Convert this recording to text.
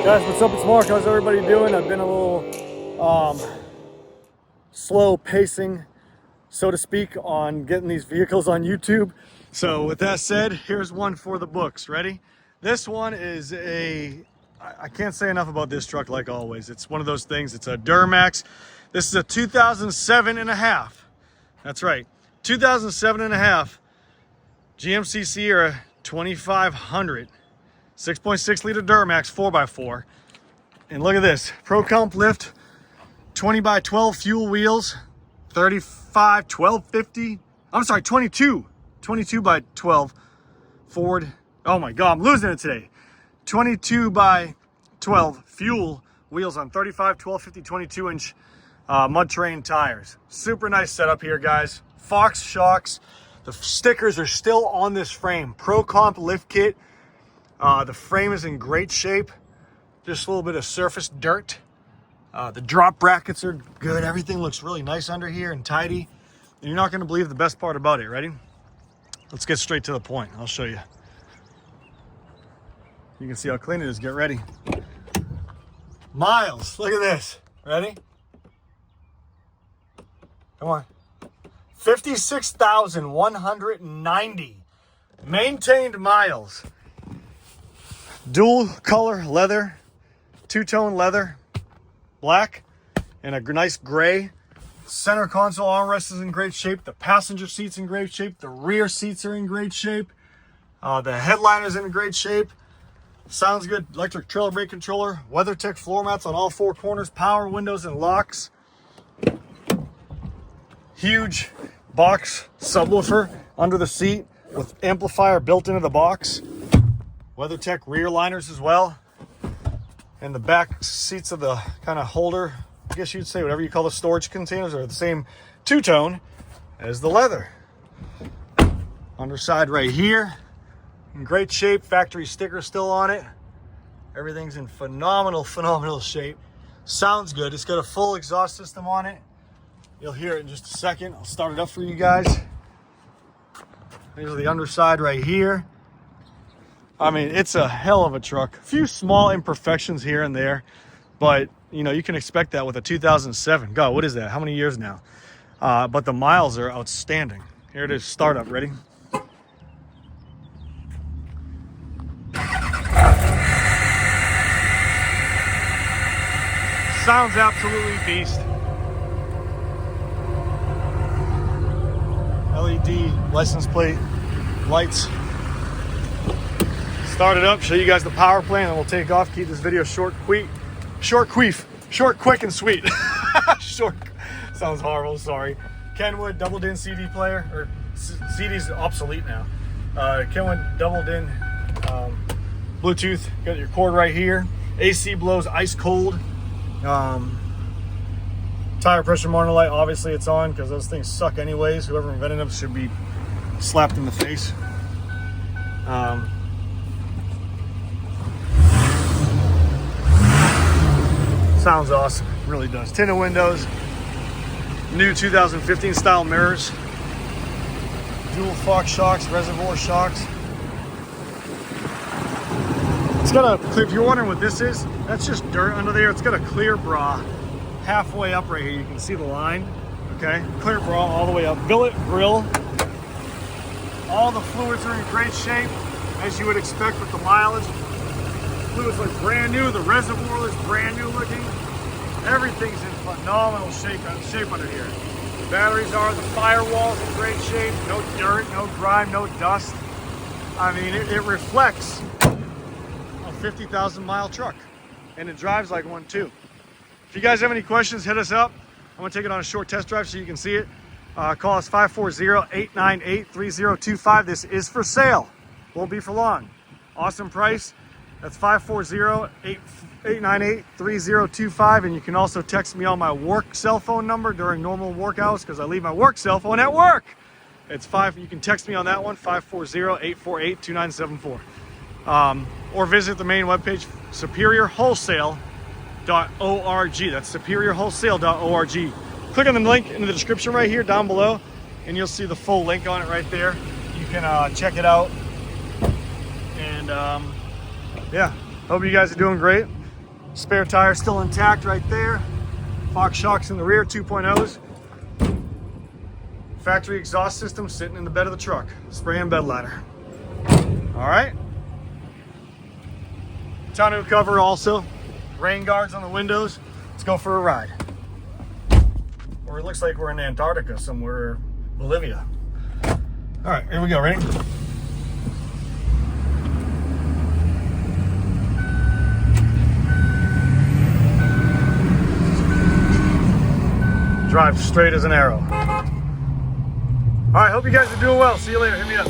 Guys, what's up? It's Mark. How's everybody doing? I've been a little slow pacing, so to speak, on getting these vehicles on YouTube. So with that said, here's one for the books. Ready? This one is I can't say enough about this truck like always. It's one of those things. It's a Duramax. This is a 2007 and a half. That's right. 2007 and a half GMC SIERRA 2500. 6.6 liter Duramax 4x4. And look at this. Pro Comp lift, 20 by 12 fuel wheels, 35, 1250. I'm sorry, 22 by 12 Ford. Oh my God, I'm losing it today. 22 by 12 fuel wheels on 35, 1250, 22 inch mud terrain tires. Super nice setup here, guys. Fox shocks. The stickers are still on this frame. Pro Comp lift kit. The frame is in great shape. Just a little bit of surface dirt. The drop brackets are good. Everything looks really nice under here and tidy. And you're not going to believe the best part about it. Ready? Let's get straight to the point. I'll show you. You can see how clean it is. Get ready. Miles. Look at this. Ready? Come on. 56,190 maintained miles. Dual color leather, two-tone leather, black, and a nice gray. Center console armrest is in great shape. The passenger seat's in great shape. The rear seats are in great shape. The headliner's in great shape. Sounds good. Electric trailer brake controller. WeatherTech floor mats on all four corners. Power windows and locks. Huge box subwoofer under the seat with amplifier built into the box. WeatherTech rear liners as well. And the back seats of the kind of holder, I guess you'd say, whatever you call the storage containers, are the same two-tone as the leather. Underside right here, in great shape. Factory sticker still on it. Everything's in phenomenal shape. Sounds good. It's got a full exhaust system on it. You'll hear it in just a second. I'll start it up for you guys. Here's the underside right here. I mean, it's a hell of a truck. A few small imperfections here and there, but you know, you can expect that with a 2007. God, what is that? How many years now? But the miles are outstanding. Here it is, startup. Ready? Sounds absolutely beast. LED license plate, lights. Start it up, show you guys the power plant, and we'll take off. Keep this video short, quick, and sweet. Short sounds horrible. Sorry. Kenwood double din CD player, or CD's obsolete now. Kenwood double din Bluetooth. Got your cord right here. AC blows ice cold. Tire pressure monitor light. Obviously, it's on because those things suck anyways. Whoever invented them should be slapped in the face. Sounds awesome, it really does. Tinted windows, new 2015 style mirrors, dual Fox shocks, reservoir shocks. It's got a clear, if you're wondering what this is, that's just dirt under there. It's got a clear bra halfway up right here. You can see the line, okay? Clear bra all the way up. Billet grill. All the fluids are in great shape, as you would expect with the mileage. Fluids look brand new. The reservoir looks brand new looking. Everything's in phenomenal shape under here. The batteries are, the firewall's in great shape. No dirt, no grime, no dust. I mean, it reflects a 50,000 mile truck, and it drives like one too. If you guys have any questions, hit us up. I'm gonna take it on a short test drive so you can see it. Call us 540-898-3025. This is for sale. Won't be for long. Awesome price. That's 540-898-3025, and you can also text me on my work cell phone number during normal work hours because I leave my work cell phone at work. It's you can text me on that one, 540-848-2974. Or visit the main webpage, superiorwholesale.org. That's superiorwholesale.org. Click on the link in the description right here down below, and you'll see the full link on it right there. You can check it out. And yeah, hope you guys are doing great. Spare tire still intact right there. Fox shocks in the rear, 2.0s. Factory exhaust system sitting in the bed of the truck. Spray and bed liner. All right. Tonneau cover also. Rain guards on the windows. Let's go for a ride. Or it looks like we're in Antarctica somewhere, Bolivia. All right, here we go, ready? Drive straight as an arrow. All right, hope you guys are doing well. See you later, hit me up.